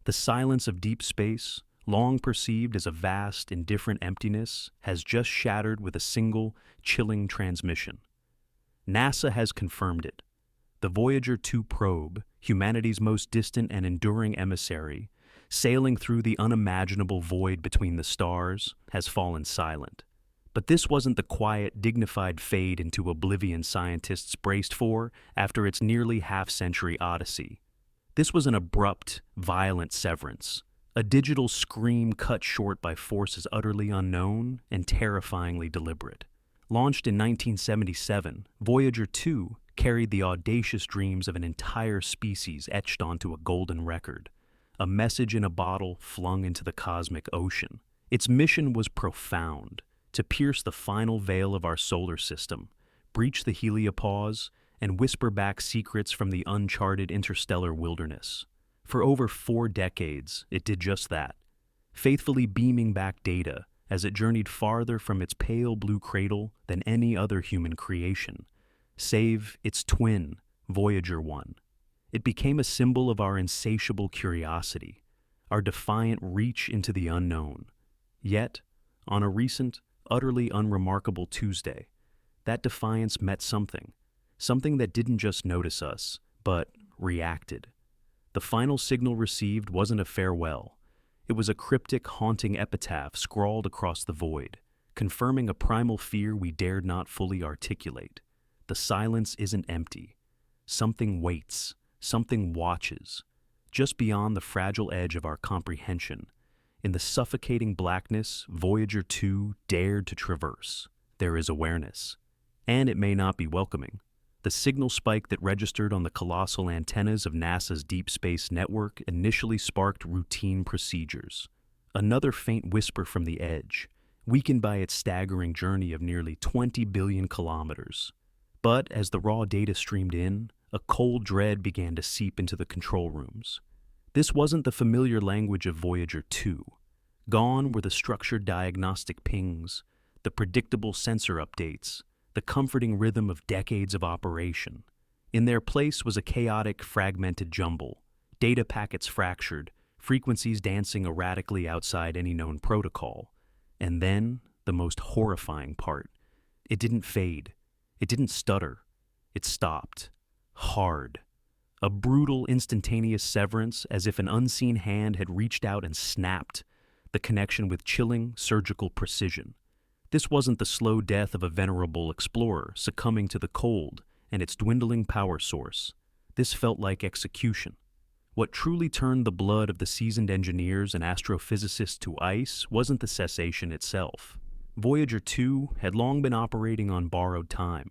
The silence of deep space, long perceived as a vast, indifferent emptiness, has just shattered with a single, chilling transmission. NASA has confirmed it. The Voyager 2 probe, humanity's most distant and enduring emissary, sailing through the unimaginable void between the stars, has fallen silent. But this wasn't the quiet, dignified fade into oblivion scientists braced for after its nearly half-century odyssey. This was an abrupt, violent severance, a digital scream cut short by forces utterly unknown and terrifyingly deliberate. Launched in 1977, Voyager 2 carried the audacious dreams of an entire species etched onto a golden record, a message in a bottle flung into the cosmic ocean. Its mission was profound, to pierce the final veil of our solar system, breach the heliopause, and whisper back secrets from the uncharted interstellar wilderness. For over 4 decades, it did just that, faithfully beaming back data as it journeyed farther from its pale blue cradle than any other human creation, save its twin, Voyager 1. It became a symbol of our insatiable curiosity, our defiant reach into the unknown. Yet, on a recent, utterly unremarkable Tuesday, that defiance met something that didn't just notice us, but reacted. The final signal received wasn't a farewell. It was a cryptic, haunting epitaph scrawled across the void, confirming a primal fear we dared not fully articulate. The silence isn't empty. Something waits, something watches, just beyond the fragile edge of our comprehension. In the suffocating blackness Voyager 2 dared to traverse, there is awareness. And it may not be welcoming. The signal spike that registered on the colossal antennas of NASA's Deep Space Network initially sparked routine procedures. Another faint whisper from the edge, weakened by its staggering journey of nearly 20 billion kilometers. But as the raw data streamed in, a cold dread began to seep into the control rooms. This wasn't the familiar language of Voyager 2. Gone were the structured diagnostic pings, the predictable sensor updates, the comforting rhythm of decades of operation. In their place was a chaotic, fragmented jumble, data packets fractured, frequencies dancing erratically outside any known protocol. And then, the most horrifying part, it didn't fade, it didn't stutter, it stopped. Hard. A brutal, instantaneous severance, as if an unseen hand had reached out and snapped the connection with chilling, surgical precision. This wasn't the slow death of a venerable explorer succumbing to the cold and its dwindling power source. This felt like execution. What truly turned the blood of the seasoned engineers and astrophysicists to ice wasn't the cessation itself. Voyager 2 had long been operating on borrowed time,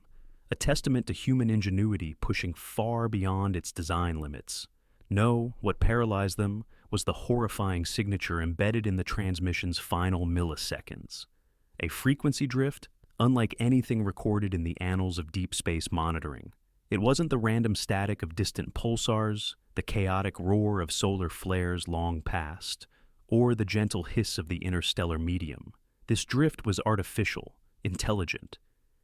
a testament to human ingenuity pushing far beyond its design limits. No, what paralyzed them was the horrifying signature embedded in the transmission's final milliseconds. A frequency drift unlike anything recorded in the annals of deep space monitoring. It wasn't the random static of distant pulsars, the chaotic roar of solar flares long past, or the gentle hiss of the interstellar medium. This drift was artificial, intelligent.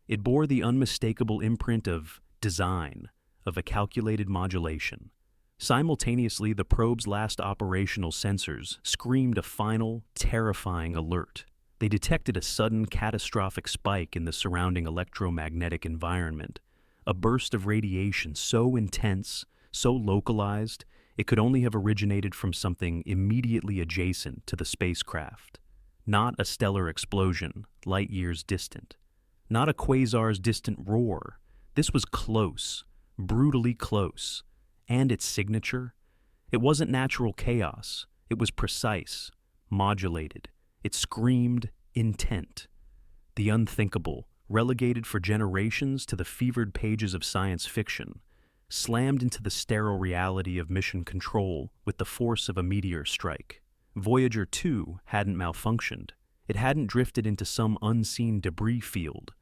It bore the unmistakable imprint of design, of a calculated modulation. Simultaneously, the probe's last operational sensors screamed a final, terrifying alert. They detected a sudden, catastrophic spike in the surrounding electromagnetic environment, a burst of radiation so intense, so localized, it could only have originated from something immediately adjacent to the spacecraft. Not a stellar explosion, light years distant. Not a quasar's distant roar. This was close, brutally close. And its signature? It wasn't natural chaos. It was precise, modulated. It screamed intent. The unthinkable, relegated for generations to the fevered pages of science fiction, slammed into the sterile reality of mission control with the force of a meteor strike. Voyager 2 hadn't malfunctioned. It hadn't drifted into some unseen debris field.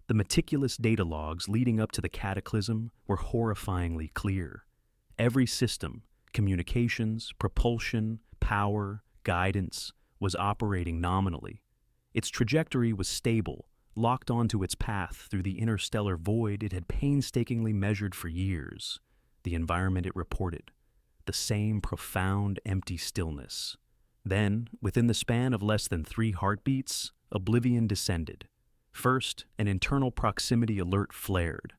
The meticulous data logs leading up to the cataclysm were horrifyingly clear. Every system, communications, propulsion, power, guidance, was operating nominally. Its trajectory was stable, locked onto its path through the interstellar void it had painstakingly measured for years. The environment it reported, the the same profound, empty stillness. Then, within the span of less than 3 heartbeats, oblivion descended. First, an internal proximity alert flared,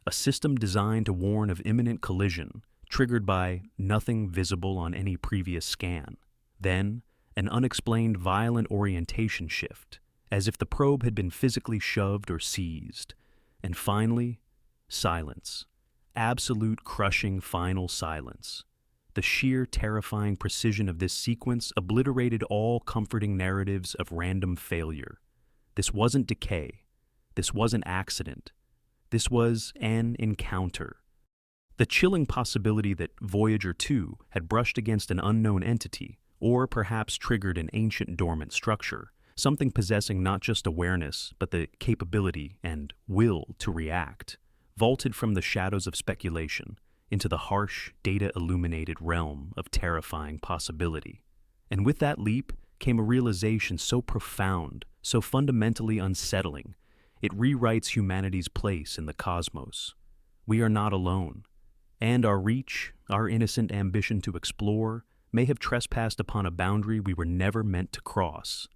a system designed to warn of imminent collision, triggered by nothing visible on any previous scan. Then, an unexplained violent orientation shift, as if the probe had been physically shoved or seized. And finally, silence. Absolute crushing final silence. The sheer terrifying precision of this sequence obliterated all comforting narratives of random failure. This wasn't decay. This wasn't accident. This was an encounter. The chilling possibility that Voyager 2 had brushed against an unknown entity, or perhaps triggered an ancient dormant structure, something possessing not just awareness, but the capability and will to react, vaulted from the shadows of speculation into the harsh, data-illuminated realm of terrifying possibility. And with that leap came a realization so profound, so fundamentally unsettling, it rewrites humanity's place in the cosmos. We are not alone, and our reach, our innocent ambition to explore, may have trespassed upon a boundary we were never meant to cross.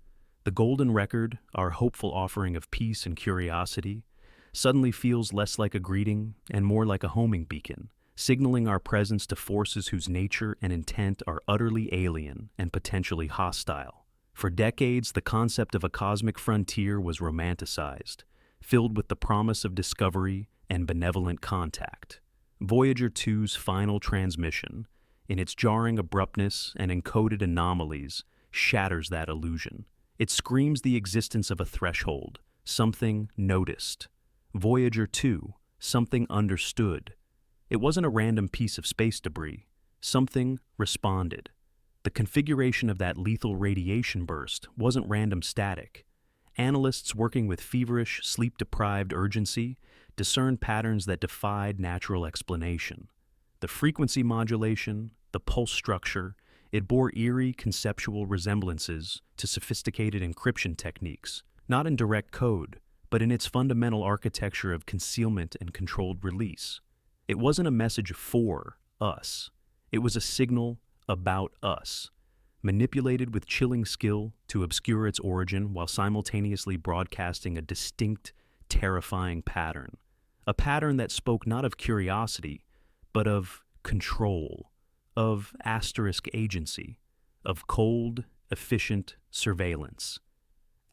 The golden record, our hopeful offering of peace and curiosity, suddenly feels less like a greeting and more like a homing beacon, signaling our presence to forces whose nature and intent are utterly alien and potentially hostile. For decades, the concept of a cosmic frontier was romanticized, filled with the promise of discovery and benevolent contact. Voyager 2's final transmission, in its jarring abruptness and encoded anomalies, shatters that illusion. It screams the existence of a threshold, something noticed. Voyager 2, something understood. It wasn't a random piece of space debris. Something responded. The configuration of that lethal radiation burst wasn't random static. Analysts working with feverish, sleep-deprived urgency discerned patterns that defied natural explanation. The frequency modulation, the pulse structure, it bore eerie conceptual resemblances to sophisticated encryption techniques, not in direct code, but in its fundamental architecture of concealment and controlled release. It wasn't a message for us. It was a signal about us, manipulated with chilling skill to obscure its origin while simultaneously broadcasting a distinct, terrifying pattern. A pattern that spoke not of curiosity, but of control, of asterisk agency, of cold, efficient surveillance.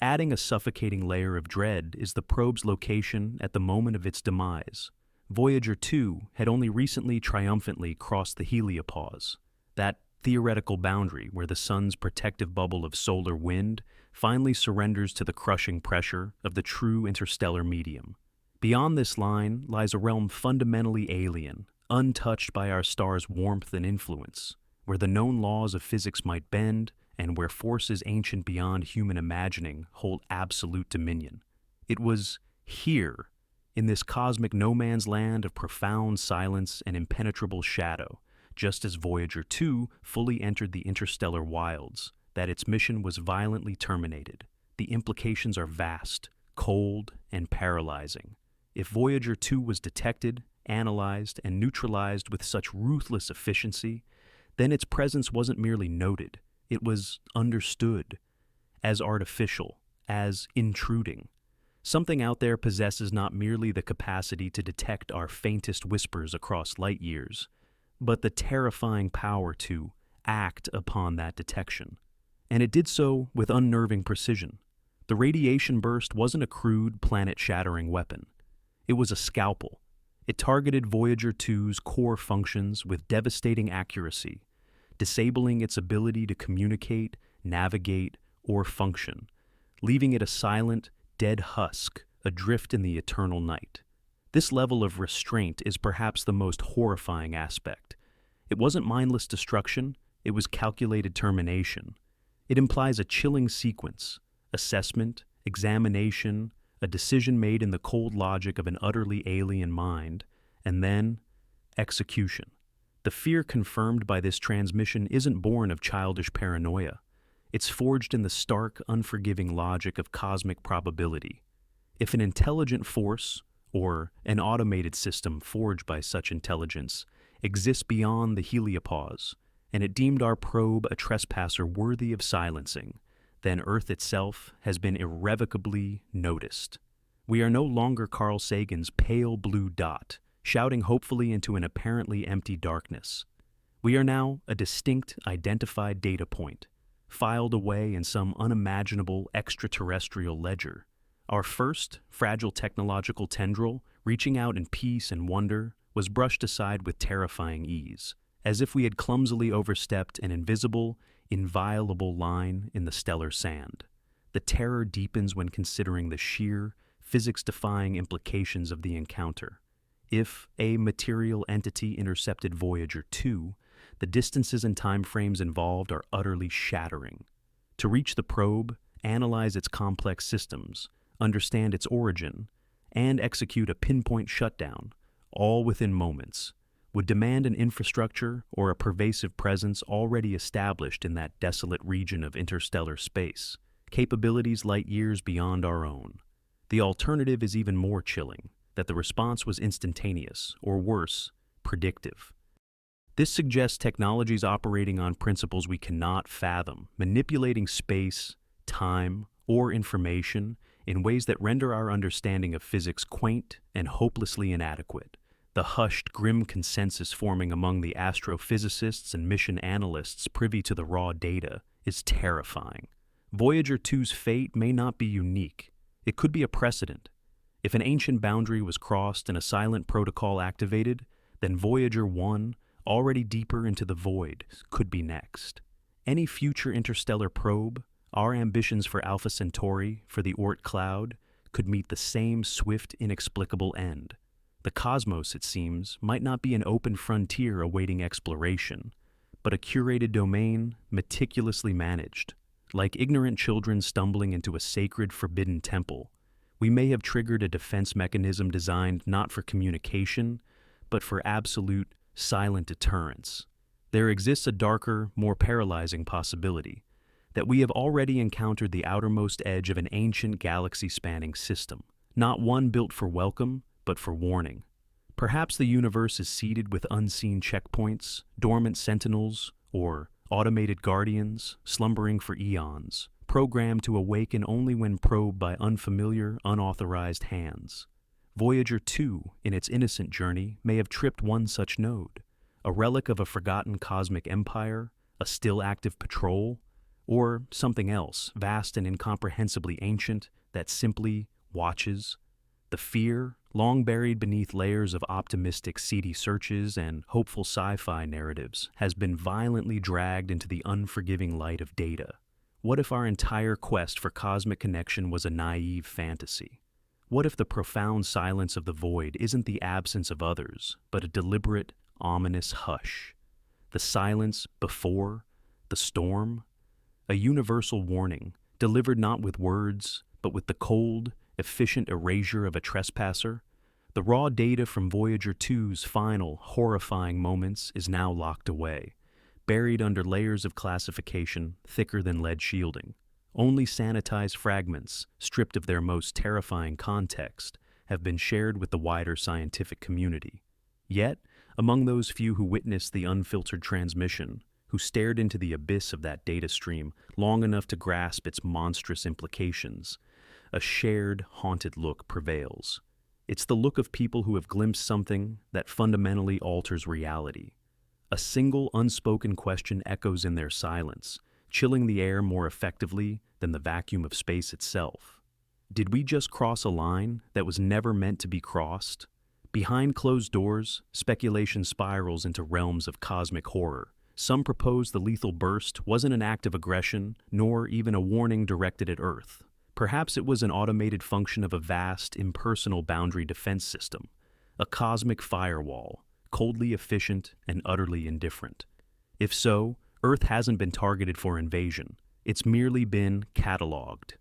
Adding a suffocating layer of dread is the probe's location at the moment of its demise. Voyager 2 had only recently triumphantly crossed the heliopause, that theoretical boundary where the sun's protective bubble of solar wind finally surrenders to the crushing pressure of the true interstellar medium. Beyond this line lies a realm fundamentally alien, untouched by our star's warmth and influence, where the known laws of physics might bend, and where forces ancient beyond human imagining hold absolute dominion. It was here, in this cosmic no-man's land of profound silence and impenetrable shadow, just as Voyager 2 fully entered the interstellar wilds, that its mission was violently terminated. The implications are vast, cold, and paralyzing. If Voyager 2 was detected, analyzed, and neutralized with such ruthless efficiency, then its presence wasn't merely noted, it was understood, as artificial, as intruding. Something out there possesses not merely the capacity to detect our faintest whispers across light years, but the terrifying power to act upon that detection. And it did so with unnerving precision. The radiation burst wasn't a crude, planet-shattering weapon. It was a scalpel. It targeted Voyager 2's core functions with devastating accuracy, disabling its ability to communicate, navigate, or function, leaving it a silent, dead husk adrift in the eternal night. This level of restraint is perhaps the most horrifying aspect. It wasn't mindless destruction, it was calculated termination. It implies a chilling sequence: assessment, examination, a decision made in the cold logic of an utterly alien mind, and then execution. The fear confirmed by this transmission isn't born of childish paranoia. It's forged in the stark, unforgiving logic of cosmic probability. If an intelligent force, or an automated system forged by such intelligence, exists beyond the heliopause, and it deemed our probe a trespasser worthy of silencing, then Earth itself has been irrevocably noticed. We are no longer Carl Sagan's pale blue dot, shouting hopefully into an apparently empty darkness. We are now a distinct, identified data point, filed away in some unimaginable extraterrestrial ledger. Our first, fragile technological tendril, reaching out in peace and wonder, was brushed aside with terrifying ease, as if we had clumsily overstepped an invisible, inviolable line in the stellar sand. The terror deepens when considering the sheer, physics-defying implications of the encounter. If a material entity intercepted Voyager 2, the distances and timeframes involved are utterly shattering. To reach the probe, analyze its complex systems, understand its origin, and execute a pinpoint shutdown, all within moments, would demand an infrastructure or a pervasive presence already established in that desolate region of interstellar space, capabilities light years beyond our own. The alternative is even more chilling, that the response was instantaneous, or worse, predictive. This suggests technologies operating on principles we cannot fathom, manipulating space, time, or information in ways that render our understanding of physics quaint and hopelessly inadequate. The hushed, grim consensus forming among the astrophysicists and mission analysts privy to the raw data is terrifying. Voyager 2's fate may not be unique. It could be a precedent. If an ancient boundary was crossed and a silent protocol activated, then Voyager 1, already deeper into the void, could be next. Any future interstellar probe, our ambitions for Alpha Centauri, for the Oort cloud, could meet the same swift, inexplicable end. The cosmos, it seems, might not be an open frontier awaiting exploration, but a curated domain meticulously managed. Like ignorant children stumbling into a sacred, forbidden temple, we may have triggered a defense mechanism designed not for communication, but for absolute, silent deterrence. There exists a darker, more paralyzing possibility, that we have already encountered the outermost edge of an ancient galaxy-spanning system, not one built for welcome, but for warning. Perhaps the universe is seeded with unseen checkpoints, dormant sentinels, or automated guardians, slumbering for eons, programmed to awaken only when probed by unfamiliar, unauthorized hands. Voyager 2, in its innocent journey, may have tripped one such node, a relic of a forgotten cosmic empire, a still active patrol, or something else, vast and incomprehensibly ancient, that simply watches. The fear, long buried beneath layers of optimistic, seedy searches and hopeful sci-fi narratives, has been violently dragged into the unforgiving light of data. What if our entire quest for cosmic connection was a naive fantasy? What if the profound silence of the void isn't the absence of others, but a deliberate, ominous hush? The silence before the storm? A universal warning, delivered not with words, but with the cold, efficient erasure of a trespasser. The raw data from Voyager 2's final, horrifying moments is now locked away, buried under layers of classification thicker than lead shielding. Only sanitized fragments, stripped of their most terrifying context, have been shared with the wider scientific community. Yet, among those few who witnessed the unfiltered transmission, who stared into the abyss of that data stream long enough to grasp its monstrous implications, a shared, haunted look prevails. It's the look of people who have glimpsed something that fundamentally alters reality. A single unspoken question echoes in their silence, chilling the air more effectively than the vacuum of space itself. Did we just cross a line that was never meant to be crossed? Behind closed doors, speculation spirals into realms of cosmic horror. Some propose the lethal burst wasn't an act of aggression, nor even a warning directed at Earth. Perhaps it was an automated function of a vast, impersonal boundary defense system, a cosmic firewall, coldly efficient and utterly indifferent. If so, Earth hasn't been targeted for invasion. It's merely been cataloged.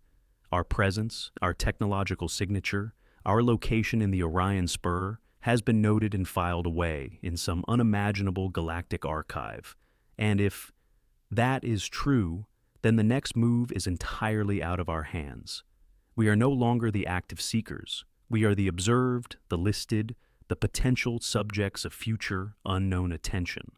Our presence, our technological signature, our location in the Orion Spur has been noted and filed away in some unimaginable galactic archive. And if that is true, then the next move is entirely out of our hands. We are no longer the active seekers. We are the observed, the listed, the potential subjects of future, unknown attention.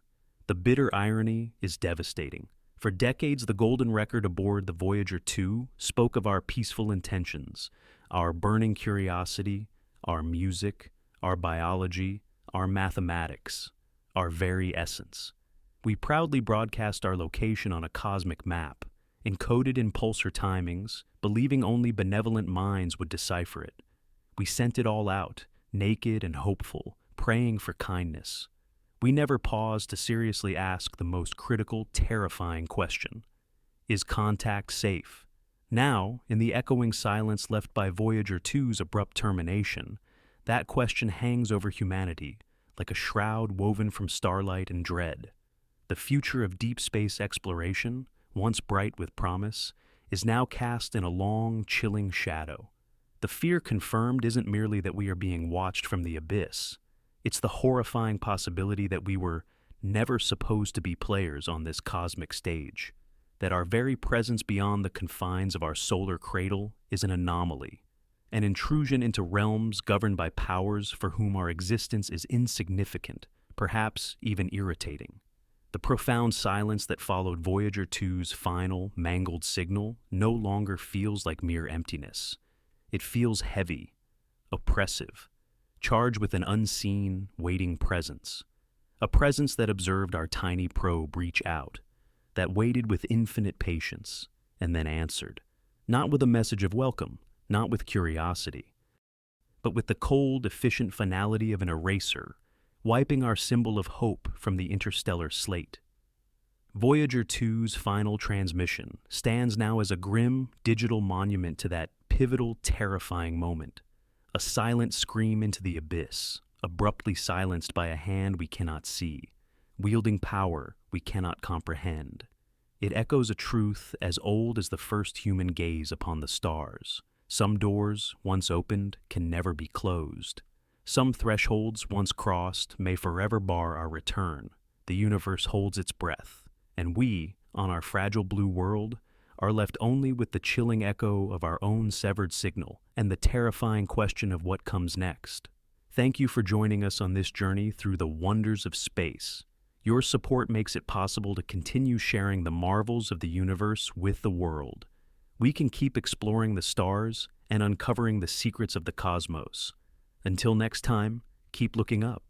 The bitter irony is devastating. For decades, the golden record aboard the Voyager 2 spoke of our peaceful intentions, our burning curiosity, our music, our biology, our mathematics, our very essence. We proudly broadcast our location on a cosmic map, encoded in pulsar timings, believing only benevolent minds would decipher it. We sent it all out, naked and hopeful, praying for kindness. We never paused to seriously ask the most critical, terrifying question: is contact safe? Now, in the echoing silence left by Voyager 2's abrupt termination, that question hangs over humanity like a shroud woven from starlight and dread. The future of deep space exploration, once bright with promise, is now cast in a long, chilling shadow. The fear confirmed isn't merely that we are being watched from the abyss. It's the horrifying possibility that we were never supposed to be players on this cosmic stage, that our very presence beyond the confines of our solar cradle is an anomaly, an intrusion into realms governed by powers for whom our existence is insignificant, perhaps even irritating. The profound silence that followed Voyager 2's final, mangled signal no longer feels like mere emptiness. It feels heavy, oppressive, charged with an unseen, waiting presence. A presence that observed our tiny probe reach out, that waited with infinite patience, and then answered, not with a message of welcome, not with curiosity, but with the cold, efficient finality of an eraser, wiping our symbol of hope from the interstellar slate. Voyager 2's final transmission stands now as a grim, digital monument to that pivotal, terrifying moment. A silent scream into the abyss, abruptly silenced by a hand we cannot see, wielding power we cannot comprehend. It echoes a truth as old as the first human gaze upon the stars. Some doors, once opened, can never be closed. Some thresholds, once crossed, may forever bar our return. The universe holds its breath, and we, on our fragile blue world, are left only with the chilling echo of our own severed signal and the terrifying question of what comes next. Thank you for joining us on this journey through the wonders of space. Your support makes it possible to continue sharing the marvels of the universe with the world. We can keep exploring the stars and uncovering the secrets of the cosmos. Until next time, keep looking up.